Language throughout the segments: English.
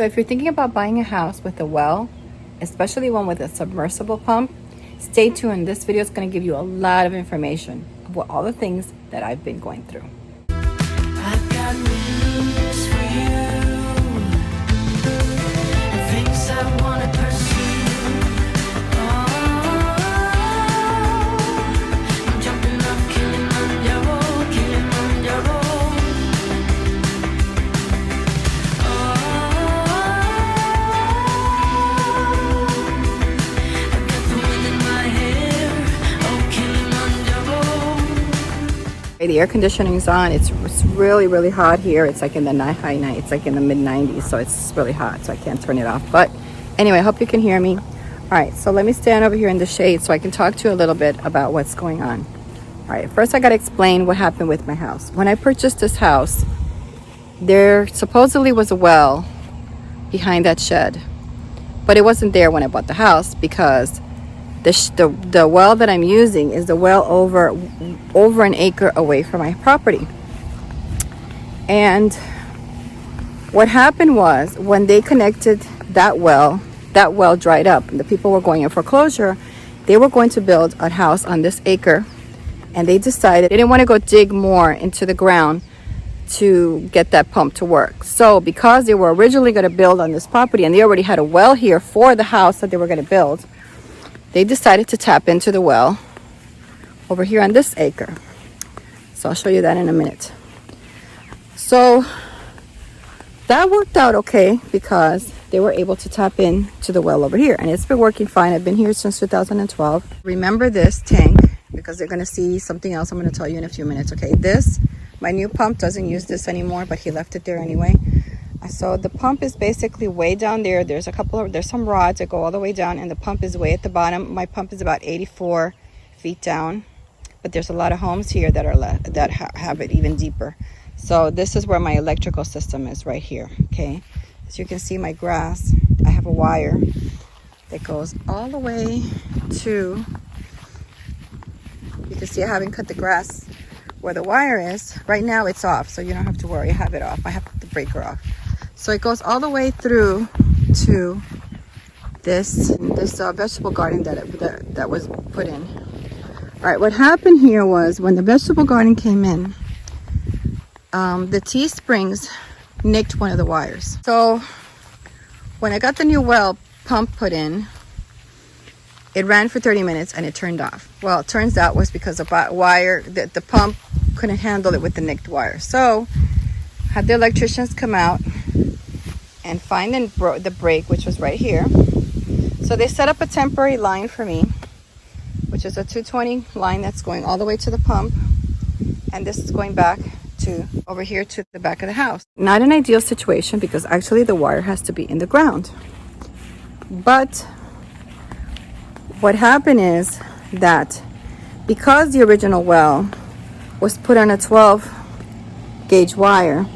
So if you're thinking about buying a house with a well, especially one with a submersible pump, stay tuned. This video is going to give you a lot of information about all the things that I've been going through. I've got news for you, and things I want to pursue. Oh, I'm jumping up Kilimanjaro, Kilimanjaro. I've got the wind in my hair, oh Kilimanjaro. The air conditioning is on. It's really, really hot here. It's like in the high night. It's like in the mid 90s, so it's really hot, so I can't turn it off. But anyway, I hope you can hear me. All right, so let me stand over here in the shade so I can talk to you a little bit about what's going on. All right, first I got to explain what happened with my house. When I purchased this house, there supposedly was a well behind that shed, but it wasn't there when I bought the house because the well that I'm using is the well over an acre away from my property. And what happened was when they connected that well dried up and the people were going in foreclosure. They were going to build a house on this acre, and they decided they didn't want to go dig more into the ground to get that pump to work. So because they were originally going to build on this property and they already had a well here for the house that they were going to build, they decided to tap into the well over here on this acre. So I'll show you that in a minute. So that worked out okay because they were able to tap into the well over here, and it's been working fine. I've been here since 2012. Remember this tank because they're going to see something else I'm going to tell you in a few minutes. Okay, my new pump doesn't use this anymore, but he left it there anyway. So the pump is basically way down there. There's some rods that go all the way down, and the pump is way at the bottom. My pump is about 84 feet down, but there's a lot of homes here that have it even deeper. So this is where my electrical system is, right here. Okay, as you can see, my grass, I have a wire that goes all the way to, you can see I haven't cut the grass where the wire is. Right now it's off, so you don't have to worry. I have it off. I have the breaker off. So it goes all the way through to this vegetable garden that was put in. All right, what happened here was when the vegetable garden came in, the T-springs nicked one of the wires. So when I got the new well pump put in, it ran for 30 minutes and it turned off. Well, it turns out was because the pump couldn't handle it with the nicked wire. So had the electricians come out and find the break, which was right here. So they set up a temporary line for me, which is a 220 line that's going all the way to the pump, and this is going back to over here to the back of the house. Not an ideal situation because actually the wire has to be in the ground. But what happened is that because the original well was put on a 12 gauge wire,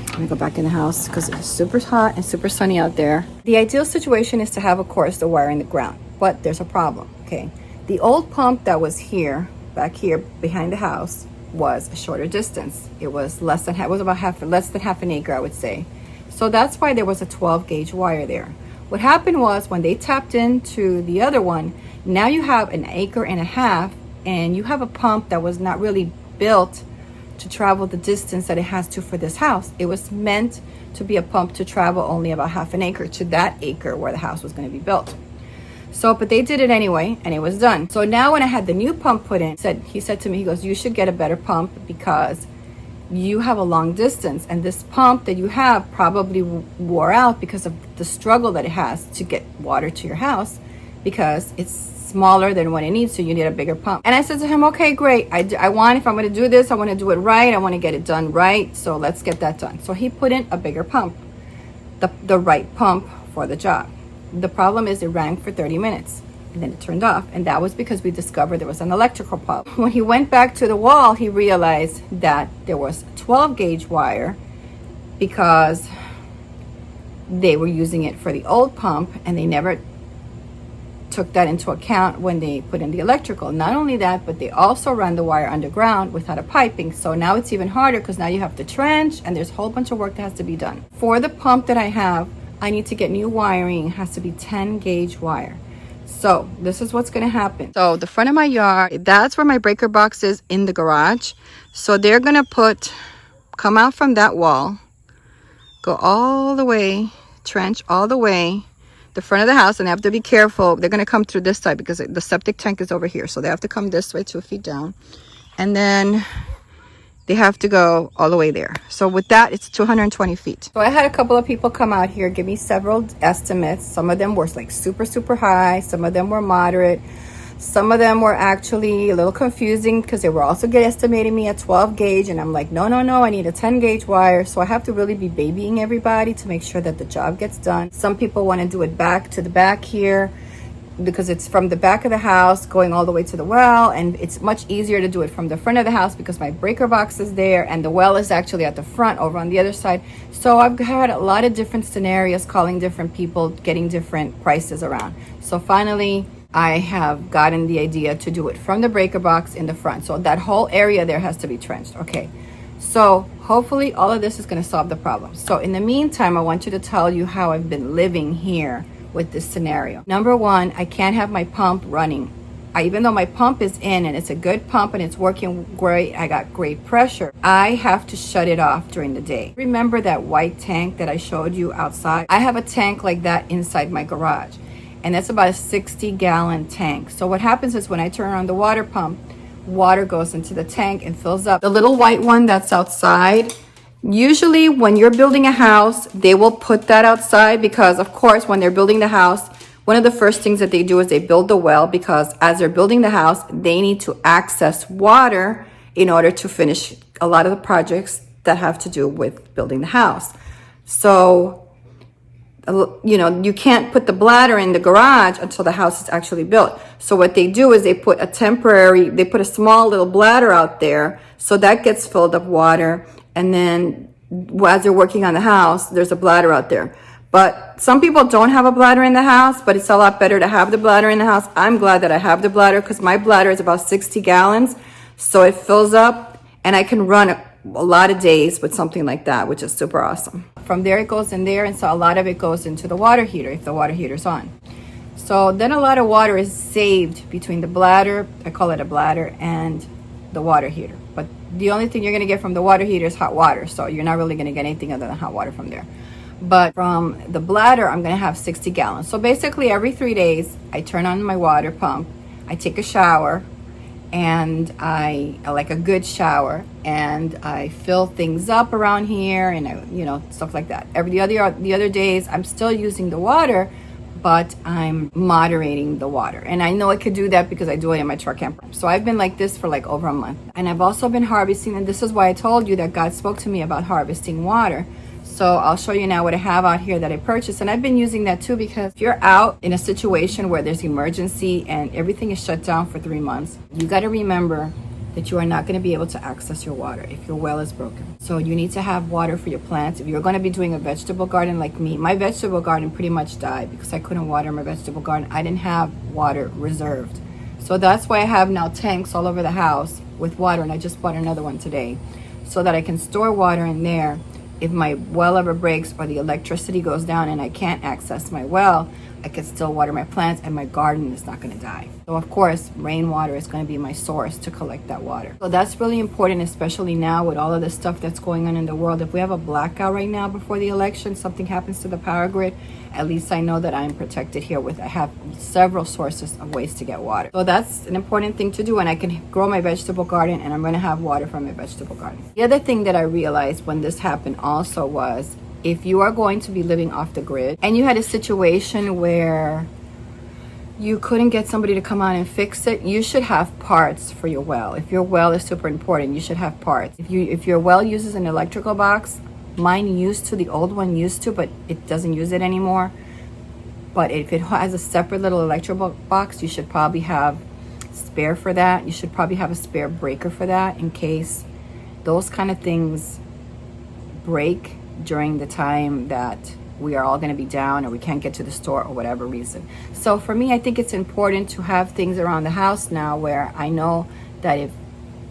let me go back in the house because it's super hot and super sunny out there. The ideal situation is to have, of course, the wire in the ground, but there's a problem. Okay, the old pump that was here, back here behind the house, was a shorter distance. It was less than half an acre, I would say. So that's why there was a 12 gauge wire there. What happened was when they tapped into the other one, now you have an acre and a half, and you have a pump that was not really built to travel the distance that it has to for this house. It was meant to be a pump to travel only about half an acre to that acre where the house was going to be built. So, but they did it anyway, and it was done. So now when I had the new pump put in, he said to me, he goes, you should get a better pump because you have a long distance, and this pump that you have probably wore out because of the struggle that it has to get water to your house because it's smaller than what it needs, so you need a bigger pump. And I said to him, okay, great. If I'm going to do this, I want to do it right. I want to get it done right. So let's get that done. So he put in a bigger pump, the right pump for the job. The problem is it rang for 30 minutes and then it turned off. And that was because we discovered there was an electrical problem. When he went back to the wall, he realized that there was 12 gauge wire because they were using it for the old pump and they never took that into account when they put in the electrical. Not only that, but they also ran the wire underground without a piping. So now it's even harder because now you have to trench and there's a whole bunch of work that has to be done. For the pump that I have, I need to get new wiring. It has to be 10 gauge wire. So this is what's going to happen. So the front of my yard, that's where my breaker box is in the garage. So they're going to come out from that wall, go all the way, trench all the way the front of the house, and they have to be careful. They're going to come through this side because the septic tank is over here. So they have to come this way 2 feet down. And then they have to go all the way there. So with that, it's 220 feet. So I had a couple of people come out here, give me several estimates. Some of them were like super, super high. Some of them were moderate. Some of them were actually a little confusing because they were also estimating me at 12 gauge. And I'm like, no, I need a 10 gauge wire. So I have to really be babying everybody to make sure that the job gets done. Some people want to do it back to the back here, because it's from the back of the house going all the way to the well, and it's much easier to do it from the front of the house because my breaker box is there and the well is actually at the front over on the other side. So I've had a lot of different scenarios, calling different people, getting different prices around. So finally I have gotten the idea to do it from the breaker box in the front. So that whole area there has to be trenched. Okay, so hopefully all of this is going to solve the problem. So in the meantime, I want you to tell you how I've been living here with this scenario. Number one, I can't have my pump running. Even though my pump is in and it's a good pump and it's working great, I got great pressure, I have to shut it off during the day. Remember that white tank that I showed you outside? I have a tank like that inside my garage, and that's about a 60-gallon tank. So what happens is when I turn on the water pump, water goes into the tank and fills up. The little white one that's outside, usually when you're building a house, they will put that outside because, of course, when they're building the house, one of the first things that they do is they build the well, because as they're building the house, they need to access water in order to finish a lot of the projects that have to do with building the house. So, you know, you can't put the bladder in the garage until the house is actually built. So what they do is they put a small little bladder out there, so that gets filled up water. And then as they're working on the house, there's a bladder out there. But some people don't have a bladder in the house, but it's a lot better to have the bladder in the house. I'm glad that I have the bladder because my bladder is about 60 gallons. So it fills up and I can run a lot of days with something like that, which is super awesome. From there, it goes in there. And so a lot of it goes into the water heater if the water heater's on. So then a lot of water is saved between the bladder, I call it a bladder, and the water heater. But the only thing you're going to get from the water heater is hot water. So you're not really going to get anything other than hot water from there. But from the bladder, I'm going to have 60 gallons. So basically every 3 days, I turn on my water pump, I take a shower, and I like a good shower, and I fill things up around here, and stuff like that. The other days, I'm still using the water, but I'm moderating the water. And I know I could do that because I do it in my truck camper. So I've been like this for like over a month. And I've also been harvesting, and this is why I told you that God spoke to me about harvesting water. So I'll show you now what I have out here that I purchased. And I've been using that too, because if you're out in a situation where there's emergency and everything is shut down for 3 months, you got to remember that you are not going to be able to access your water if your well is broken. So you need to have water for your plants. If you're going to be doing a vegetable garden like me, my vegetable garden pretty much died because I couldn't water my vegetable garden. I didn't have water reserved. So that's why I have now tanks all over the house with water, and I just bought another one today so that I can store water in there. If my well ever breaks or the electricity goes down and I can't access my well, I can still water my plants and my garden is not going to die. So of course, rainwater is going to be my source to collect that water. So that's really important, especially now with all of the stuff that's going on in the world. If we have a blackout right now before the election, something happens to the power grid, at least I know that I'm protected here I have several sources of ways to get water. So that's an important thing to do, and I can grow my vegetable garden, and I'm going to have water from my vegetable garden. The other thing that I realized when this happened also was, if you are going to be living off the grid and you had a situation where you couldn't get somebody to come out and fix it, you should have parts for your well. If your well is super important, you should have parts. If your well uses an electrical box, mine used to, the old one used to, but it doesn't use it anymore. But if it has a separate little electrical box, you should probably have spare for that. You should probably have a spare breaker for that in case those kind of things break during the time that we are all going to be down or we can't get to the store or whatever reason. So for me, I think it's important to have things around the house now where I know that if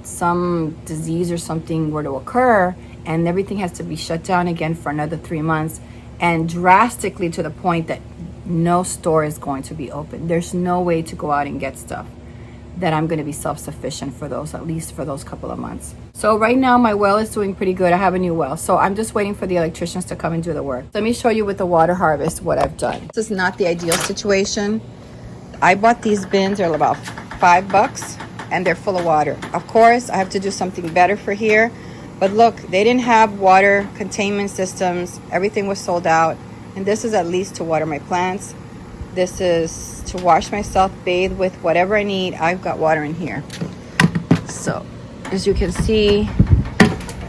some disease or something were to occur and everything has to be shut down again for another 3 months, and drastically to the point that no store is going to be open, there's no way to go out and get stuff, that I'm going to be self-sufficient for those, at least for those couple of months. So right now my well is doing pretty good. I have a new well, so I'm just waiting for the electricians to come and do the work. Let me show you with the water harvest what I've done. This is not the ideal situation. I bought these bins, they're about $5 and they're full of water. Of course I have to do something better for here, but look, they didn't have water containment systems. Everything was sold out, and this is at least to water my plants. This is to wash myself, bathe with, whatever I need. I've got water in here. So as you can see,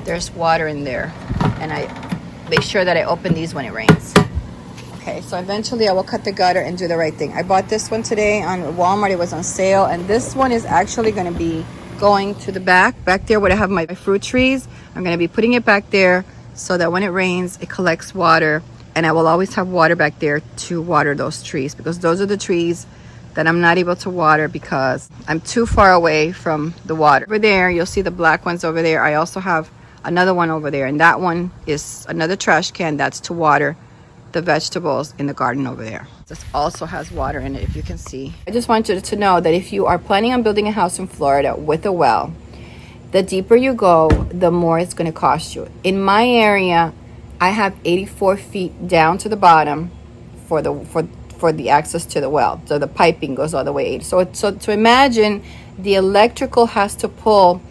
there's water in there, and I make sure that I open these when it rains. Okay, so eventually I will cut the gutter and do the right thing. I bought this one today on Walmart. It was on sale, and this one is actually going to be going to the back there where I have my fruit trees. I'm going to be putting it back there so that when it rains, it collects water, and I will always have water back there to water those trees, because those are the trees that I'm not able to water because I'm too far away from the water. Over there, you'll see the black ones over there. I also have another one over there, and that one is another trash can. That's to water the vegetables in the garden over there. This also has water in it, if you can see. I just want you to know that if you are planning on building a house in Florida with a well, the deeper you go, the more it's going to cost you. In my area, I have 84 feet down to the bottom for the access to the well. So the piping goes all the way 8. So to imagine, the electrical has to pull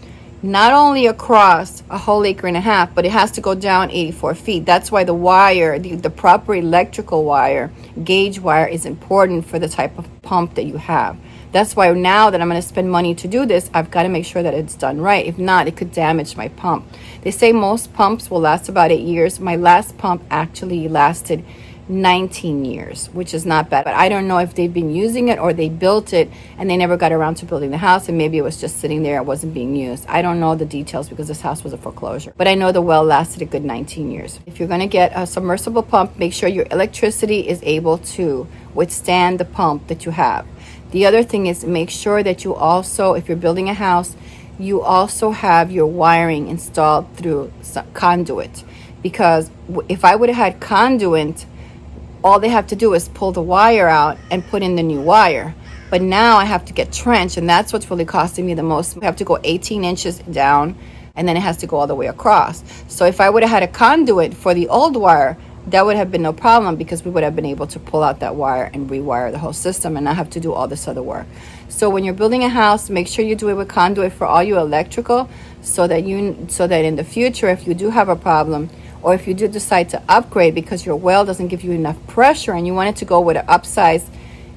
not only across a whole 1.5 acres, but it has to go down 84 feet. That's why the wire, the proper electrical wire, gauge wire, is important for the type of pump that you have. That's why now that I'm going to spend money to do this, I've got to make sure that it's done right. If not, it could damage my pump. They say most pumps will last about 8 years. My last pump actually lasted 19 years, which is not bad. But I don't know if they've been using it or they built it and they never got around to building the house, and maybe it was just sitting there, it wasn't being used. I don't know the details because this house was a foreclosure. But I know the well lasted a good 19 years. If you're going to get a submersible pump, make sure your electricity is able to withstand the pump that you have. The other thing is, make sure that you also, if you're building a house, you also have your wiring installed through conduit. Because if I would have had conduit, all they have to do is pull the wire out and put in the new wire. But now I have to get trench, and that's what's really costing me the most. I have to go 18 inches down, and then it has to go all the way across. So if I would have had a conduit for the old wire, that would have been no problem, because we would have been able to pull out that wire and rewire the whole system and not have to do all this other work. So when you're building a house, make sure you do it with conduit for all your electrical, so that in the future, if you do have a problem, or if you do decide to upgrade because your well doesn't give you enough pressure and you want it to go with an upsize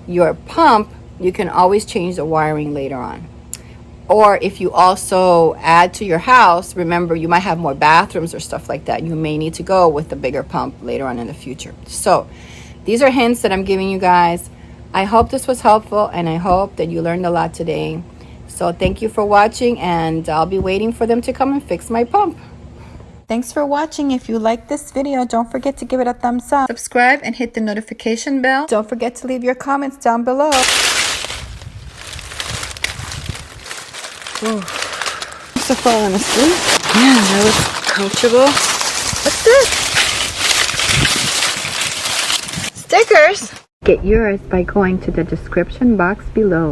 your pump, you can always change the wiring later on. Or if you also add to your house, remember, you might have more bathrooms or stuff like that. You may need to go with the bigger pump later on in the future. So these are hints that I'm giving you guys. I hope this was helpful, and I hope that you learned a lot today. So thank you for watching, and I'll be waiting for them to come and fix my pump. Thanks for watching. If you like this video, don't forget to give it a thumbs up. Subscribe and hit the notification bell. Don't forget to leave your comments down below. Whoa. Must have fallen asleep. Yeah, that was comfortable. What's this? Stickers. Get yours by going to the description box below.